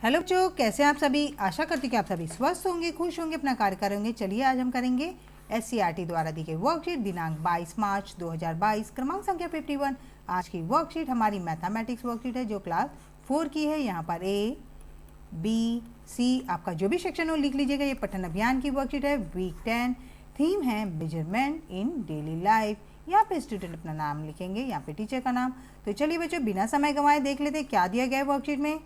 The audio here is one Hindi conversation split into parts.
हेलो बच्चों, कैसे हैं आप सभी। आशा करती हूँ कि आप सभी स्वस्थ होंगे, खुश होंगे, अपना कार्य करेंगे। चलिए आज हम करेंगे SCERT द्वारा दी गई वर्कशीट दिनांक 22 मार्च 2022 क्रमांक संख्या 51। आज की वर्कशीट हमारी मैथमेटिक्स वर्कशीट है जो क्लास 4 की है। यहाँ पर A, B, C आपका जो भी सेक्शन हो लिख लीजिएगा। ये पठन अभियान की वर्कशीट है। वीक 10 थीम है मेजरमेंट इन डेली लाइफ। यहाँ पे स्टूडेंट अपना नाम लिखेंगे, यहाँ पे टीचर का नाम। तो चलिए बच्चों बिना समय गंवाए देख लेते हैं क्या दिया गया है वर्कशीट में।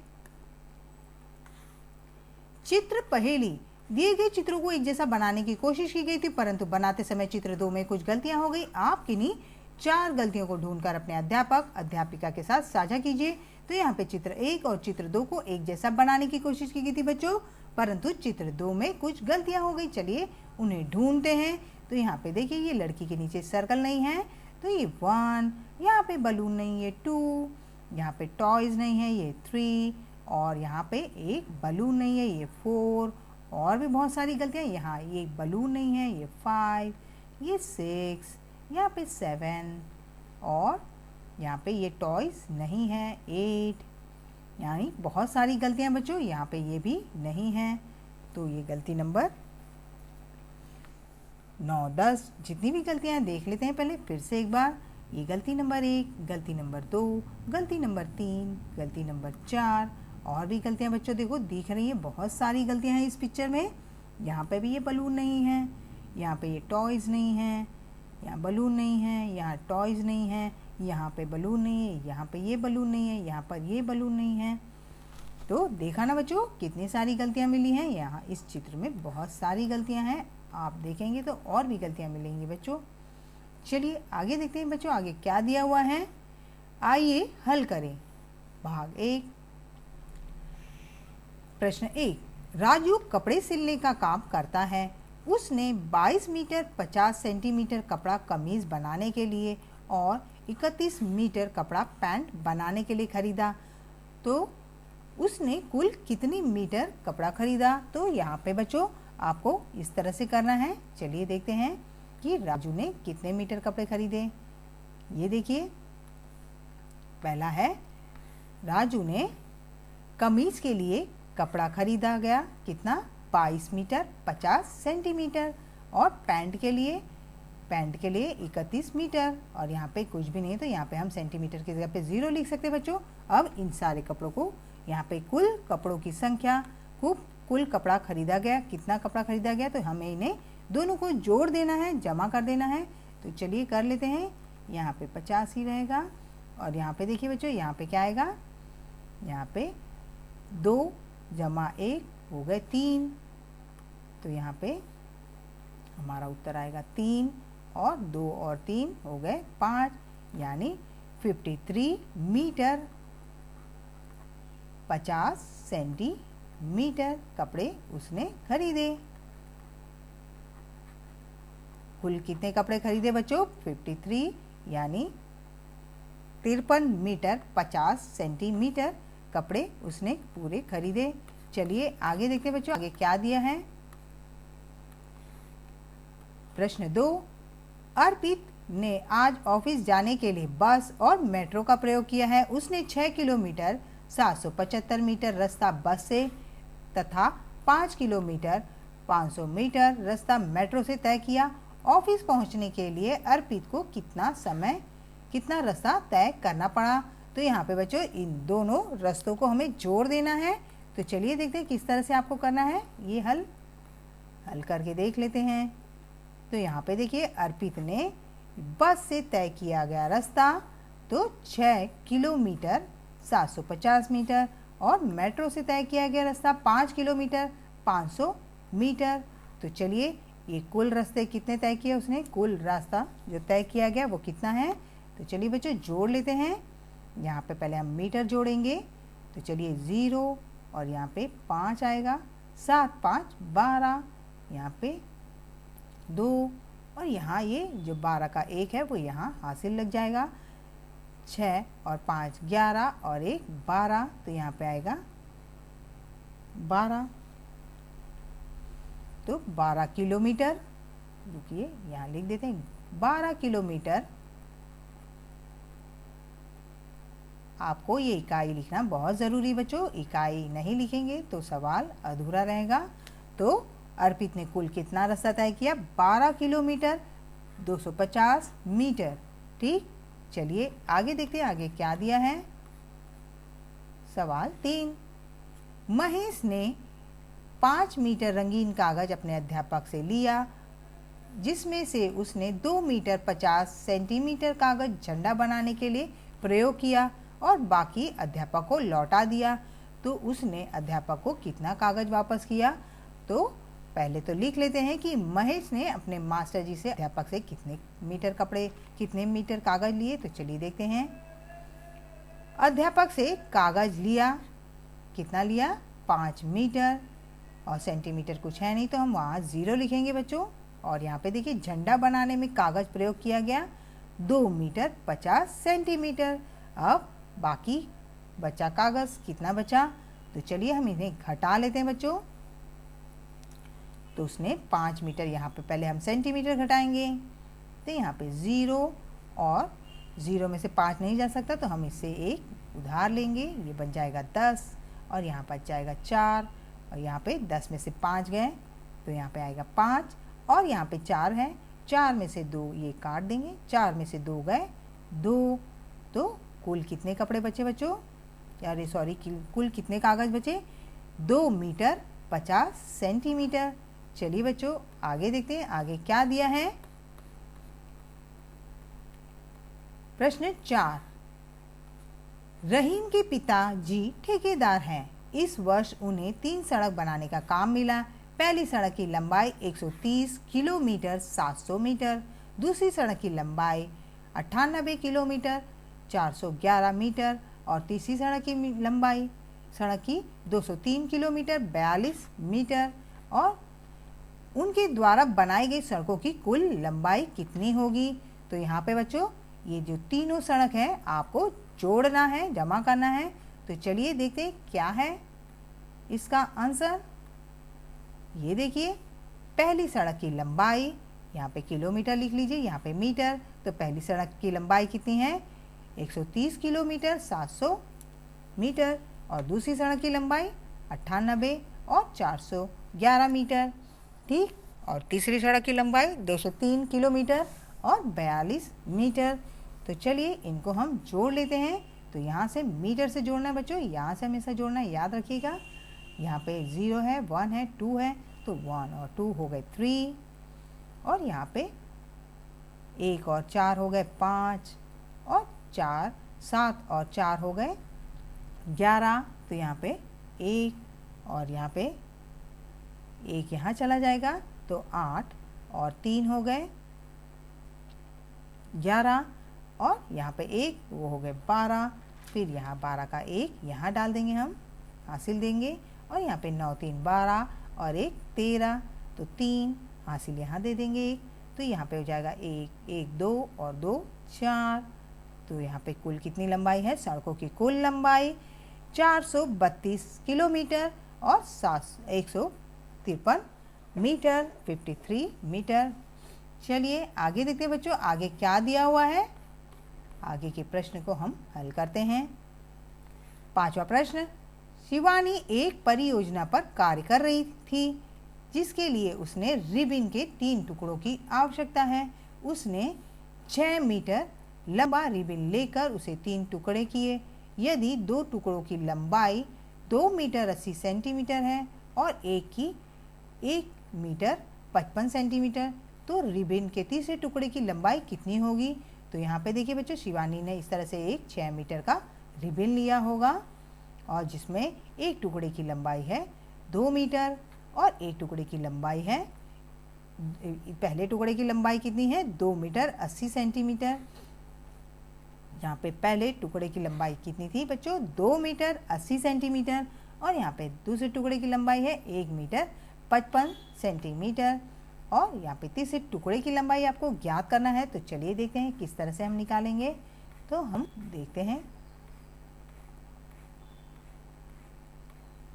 चित्र पहेली। दिए गए चित्रों को एक जैसा बनाने की कोशिश की गई थी, परंतु बनाते समय चित्र 2 में कुछ गलतियां हो गई। आप किन्हीं 4 गलतियों को ढूंढकर अपने अध्यापक अध्यापिका के साथ साझा कीजिए। तो यहाँ पे चित्र 1 और चित्र 2 को एक जैसा बनाने की कोशिश की गई थी बच्चों, परंतु चित्र 2 में कुछ गलतियां हो गई। चलिए उन्हें ढूंढते हैं। तो यहाँ पे देखिए ये लड़की के नीचे सर्कल नहीं है, तो ये 1, यहाँ पे बलून नहीं है 2, यहाँ पे टॉयज नहीं है ये 3, और यहाँ पे एक बलून नहीं है ये 4, और भी बहुत सारी गलतियाँ। यहाँ ये बलून नहीं है ये 5, ये 6, यहाँ पे 7, और यहाँ पे ये टॉयज नहीं है 8। यानी बहुत सारी गलतियाँ बच्चों। यहाँ पे ये भी नहीं है, तो ये गलती नंबर 9, 10 जितनी भी गलतियाँ हैं देख लेते हैं पहले फिर से एक बार। ये गलती नंबर 1, गलती नंबर 2, गलती नंबर 3, गलती नंबर 4, और भी गलतियां बच्चों देखो दिख रही है। बहुत सारी गलतियां हैं इस पिक्चर में। यहाँ पे भी ये बलून नहीं है, यहाँ पे ये टॉयज़ नहीं है, यहाँ बलून नहीं है, यहाँ टॉयज़ नहीं है, यहाँ पे बलून नहीं है, यहाँ पे ये बलून नहीं है, यहाँ पर ये बलून नहीं है। तो देखा ना बच्चों कितनी सारी गलतियाँ मिली हैं। यहाँ इस चित्र में बहुत सारी गलतियाँ हैं, आप देखेंगे तो और भी गलतियाँ मिलेंगी बच्चों। चलिए आगे देखते हैं बच्चों आगे क्या दिया हुआ है। आइए हल करें। भाग 1 प्रश्न 1, राजू कपड़े सिलने का काम करता है। उसने 22 मीटर 50 सेंटीमीटर कपड़ा कमीज बनाने के लिए और 31 मीटर कपड़ा पैंट बनाने के लिए खरीदा। तो उसने कुल कितनी मीटर कपड़ा खरीदा। तो यहाँ पे बच्चों आपको इस तरह से करना है। चलिए देखते हैं कि राजू ने कितने मीटर कपड़े खरीदे। ये देखिए पहला है, राजू ने कमीज के लिए कपड़ा खरीदा गया कितना 22 मीटर 50 सेंटीमीटर, और पैंट के लिए 31 मीटर, और यहाँ पे कुछ भी नहीं तो यहाँ पे हम सेंटीमीटर की जगह पे 0 लिख सकते हैं बच्चों। अब इन सारे कपड़ों को यहाँ पे कुल कपड़ों की संख्या, कुल कपड़ा खरीदा गया, कितना कपड़ा खरीदा गया, तो हमें इन्हें दोनों को जोड़ देना है, जमा कर देना है। तो चलिए कर लेते हैं। यहाँ पे 50 ही रहेगा, और यहाँ पे देखिए बच्चों यहाँ पे क्या आएगा, यहाँ पे 2 जमा 1 हो गए 3, तो यहाँ पे हमारा उत्तर आएगा 3, और 2 और 3 हो गए 5, यानी 53 मीटर 50 सेंटीमीटर कपड़े उसने खरीदे। कुल कितने कपड़े खरीदे बच्चों 53, यानी 53 मीटर 50 सेंटीमीटर कपड़े उसने पूरे खरीदे। चलिए आगे देखते हैं बच्चों आगे क्या दिया है। प्रश्न 2, अर्पित ने आज ऑफिस जाने के लिए बस और मेट्रो का प्रयोग किया है। उसने 6 किलोमीटर 775 मीटर रास्ता बस से तथा 5 किलोमीटर 500 मीटर रास्ता मेट्रो से तय किया। ऑफिस पहुंचने के लिए अर्पित को कितना रास्ता तय करना पड़ा। तो यहाँ पे बच्चों इन दोनों रास्तों को हमें जोड़ देना है। तो चलिए देखते हैं किस तरह से आपको करना है। ये हल करके देख लेते हैं। तो यहाँ पे देखिए अर्पित ने बस से तय किया गया रास्ता तो 6 किलोमीटर 750 मीटर, और मेट्रो से तय किया गया रास्ता 5 किलोमीटर 500 मीटर। तो चलिए ये कुल रास्ते कितने तय किए उसने, कुल रास्ता जो तय किया गया वो कितना है। तो चलिए बच्चों जोड़ लेते हैं। यहाँ पे पहले हम मीटर जोड़ेंगे, तो चलिए 0, और यहाँ पे 5 आएगा, 7 5 12, यहाँ पे 2, और यहाँ ये जो 12 का 1 है वो यहाँ हासिल लग जाएगा। 6 और 5 11, और 1 12, तो यहाँ पे आएगा 12। तो 12 किलोमीटर, रुकिए यहाँ लिख देते हैं 12 किलोमीटर आपको ये इकाई लिखना बहुत ज़रूरी बच्चों। इकाई नहीं लिखेंगे तो सवाल अधूरा रहेगा। तो अर्पित ने कुल कितना रास्ता तय किया? 12 किलोमीटर 250 मीटर। ठीक, चलिए आगे देखते हैं आगे क्या दिया है। सवाल 3, महेश ने 5 मीटर रंगीन कागज अपने अध्यापक से लिया, जिसमें से उसने 2 मीटर 50 सेंटीमीटर कागज झंडा बनाने के लिए प्रयोग किया और बाकी अध्यापक को लौटा दिया। तो उसने अध्यापक को कितना कागज वापस किया? तो पहले तो लिख लेते हैं कि महेश ने अपने मास्टर जी से अध्यापक से कितने मीटर कागज लिए। तो चलिए देखते हैं। अध्यापक से कागज लिया, कितना लिया? 5 मीटर, और सेंटीमीटर कुछ है नहीं तो हम वहाँ 0 लिखेंगे बच्चों। और यहाँ पे देखिए झंडा बनाने में कागज प्रयोग किया गया 2 मीटर 50 सेंटीमीटर। अब बाकी बचा कागज, कितना बचा? तो चलिए हम इन्हें घटा लेते हैं बच्चों। तो उसने 5 मीटर, यहाँ पे पहले हम सेंटीमीटर घटाएंगे तो यहाँ पे 0, और 0 में से 5 नहीं जा सकता तो हम इससे एक उधार लेंगे, ये बन जाएगा 10, और यहाँ पर जाएगा 4, और यहाँ पे 10 में से 5 गए तो यहाँ पे आएगा 5, और यहाँ पे 4 है, 4 में से 2 ये काट देंगे, 4 में से 2 गए 2। तो कुल कितने कपड़े बचे बच्चों? अरे सॉरी, कुल कितने कागज बचे? 2 मीटर 50 सेंटीमीटर। चलिए बच्चों आगे देखते हैं आगे क्या दिया है। प्रश्न 4, रहीम के पिताजी ठेकेदार हैं। इस वर्ष उन्हें 3 सड़क बनाने का काम मिला। पहली सड़क की लंबाई 130 किलोमीटर 700 मीटर, दूसरी सड़क की लंबाई 98 किलोमीटर 411 मीटर, और तीसरी सड़क की 203 किलोमीटर 42 मीटर। और उनके द्वारा बनाई गई सड़कों की कुल लंबाई कितनी होगी? तो यहाँ पे बच्चों ये जो तीनों सड़क है आपको जोड़ना है, जमा करना है। तो चलिए देखते हैं क्या है इसका आंसर। ये देखिए, पहली सड़क की लंबाई, यहाँ पे किलोमीटर लिख लीजिए, यहाँ पे मीटर। तो पहली सड़क की लंबाई कितनी है? 130 किलोमीटर 700 मीटर, और दूसरी सड़क की लंबाई 98 और 411 मीटर। ठीक, और तीसरी सड़क की लंबाई 203 किलोमीटर और 42 मीटर। तो चलिए इनको हम जोड़ लेते हैं। तो यहाँ से मीटर से जोड़ना है बच्चों, यहाँ से हमेशा जोड़ना है, याद रखिएगा। यहाँ पे 0 है, 1 है, 2 है, तो 1 और 2 हो गए 3, और यहाँ पे 1 और 4 हो गए 5, और 4 7 और 4 हो गए 11। तो यहाँ पे 1, और यहाँ पे 1 यहाँ चला जाएगा तो 8, और 3 हो गए 11, और यहाँ पे 1 वो हो गए 12। फिर यहाँ 12 का 1 यहाँ डाल देंगे, हम हासिल देंगे, और यहाँ पे 9 3 12 और 1 13, तो 3 हासिल यहाँ दे देंगे 1। तो यहाँ पे हो जाएगा 1 1 2 और 2 4। तो यहाँ पे कुल कितनी लंबाई है? सड़कों की कुल लंबाई 432 किलोमीटर और 153 मीटर 53 मीटर। चलिए आगे देखते हैं बच्चों आगे क्या दिया हुआ है। आगे के प्रश्न को हम हल करते हैं। 5वां प्रश्न, शिवानी एक परियोजना पर कार्य कर रही थी जिसके लिए उसने रिबन के 3 टुकड़ों की आवश्यकता है। उसने 6 मीटर लंबा रिबन लेकर उसे 3 टुकड़े किए। यदि 2 टुकड़ों की लंबाई 2 मीटर 80 सेंटीमीटर है और एक की 1 मीटर 55 सेंटीमीटर, तो रिबन के तीसरे टुकड़े की लंबाई कितनी होगी? तो यहाँ पे देखिए बच्चों, शिवानी ने इस तरह से एक 6 मीटर का रिबन लिया होगा और जिसमें एक टुकड़े की लंबाई है 2 मीटर और एक टुकड़े की लंबाई है, पहले टुकड़े की लंबाई कितनी है? 2 मीटर 80 सेंटीमीटर। यहाँ पे पहले टुकड़े की लंबाई कितनी थी बच्चों? 2 मीटर 80 सेंटीमीटर, और यहाँ पे दूसरे टुकड़े की लंबाई है 1 मीटर 55 सेंटीमीटर, और यहाँ पे तीसरे टुकड़े की लंबाई आपको ज्ञात करना है। तो चलिए देखते हैं किस तरह से हम निकालेंगे। तो हम देखते हैं,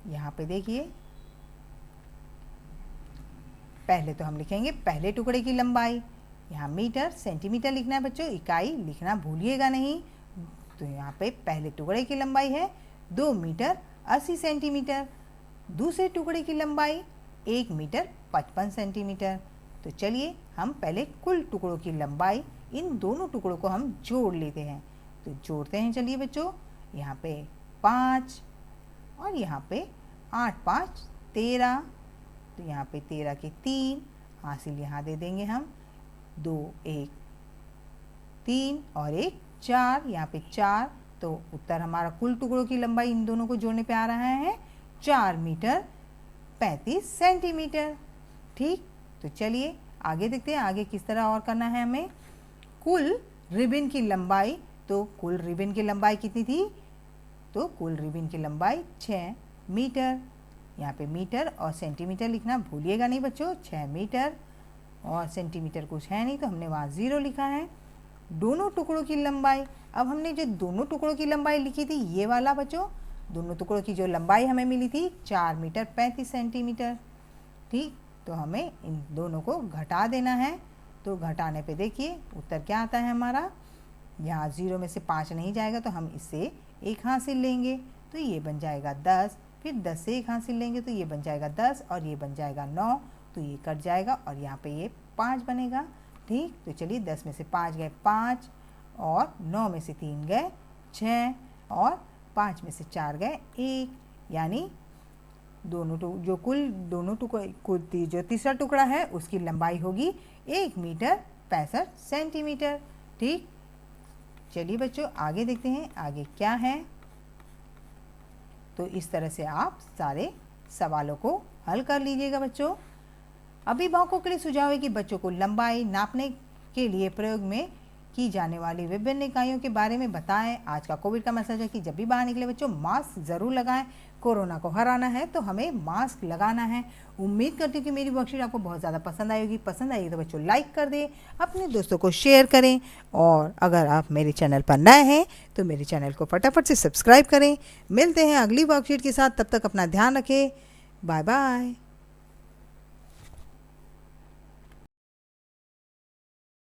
यहाँ पे देखिए, पहले तो हम लिखेंगे पहले टुकड़े की लंबाई, यहाँ मीटर सेंटीमीटर लिखना है बच्चों, इकाई लिखना भूलिएगा नहीं। तो यहाँ पे पहले टुकड़े की लंबाई है 2 मीटर 80 सेंटीमीटर, दूसरे टुकड़े की लंबाई 1 मीटर 55 सेंटीमीटर। तो चलिए हम पहले कुल टुकड़ों की लंबाई इन दोनों टुकड़ों को हम जोड़ लेते हैं। तो जोड़ते हैं चलिए बच्चों, यहाँ पे 5 और यहाँ पे 8 5 13, तो यहाँ पे 13 के 3 हासिल यहाँ दे देंगे हम, 2 1 3 और 1 4, यहाँ पे 4। तो उत्तर हमारा कुल टुकड़ों की लंबाई इन दोनों को जोड़ने पे आ रहा है 4 मीटर 35 सेंटीमीटर। ठीक, तो चलिए आगे देखते हैं आगे किस तरह और करना है हमें। कुल रिबन की लंबाई, तो कुल रिबन की लंबाई कितनी थी, तो कुल रिबन की लंबाई 6 मीटर। यहाँ पे मीटर और सेंटीमीटर लिखना भूलिएगा नहीं बच्चों, 6 मीटर और सेंटीमीटर कुछ है नहीं तो हमने वहाँ 0 लिखा है। दोनों टुकड़ों की लंबाई, अब हमने जो दोनों टुकड़ों की लंबाई लिखी थी ये वाला बच्चों, दोनों टुकड़ों की जो लंबाई हमें मिली थी 4 मीटर 35 सेंटीमीटर। ठीक, तो हमें इन दोनों को घटा देना है। तो घटाने पे देखिए उत्तर क्या आता है हमारा, यहाँ 0 में से 5 नहीं जाएगा तो हम इससे 1 हासिल लेंगे तो ये बन जाएगा 10, फिर 10 से 1 हासिल लेंगे तो ये बन जाएगा 10 और ये बन जाएगा 9, तो ये कट जाएगा और यहाँ पे ये 5 बनेगा। ठीक, तो चलिए 10 में से 5 गए 5 और 9 में से 3 गए 6 और 5 में से 4 गए 1, यानी जो तीसरा टुकड़ा है उसकी लंबाई होगी 1 मीटर 65 सेंटीमीटर। ठीक, चलिए बच्चों आगे देखते हैं आगे क्या है। तो इस तरह से आप सारे सवालों को हल कर लीजिएगा बच्चों। अभिभावकों के लिए सुझाव है कि बच्चों को लंबाई नापने के लिए प्रयोग में की जाने वाली विभिन्न इकाइयों के बारे में बताएं। आज का कोविड का मैसेज है कि जब भी बाहर निकले बच्चों मास्क ज़रूर लगाएं। कोरोना को हराना है तो हमें मास्क लगाना है। उम्मीद करती हूँ कि मेरी वर्कशीट आपको बहुत ज़्यादा पसंद आएगी। पसंद आई तो बच्चों लाइक कर दें, अपने दोस्तों को शेयर करें और अगर आप मेरे चैनल पर नए हैं तो मेरे चैनल को फटाफट से सब्सक्राइब करें। मिलते हैं अगली वर्कशीट के साथ, तब तक अपना ध्यान रखें। Bye bye.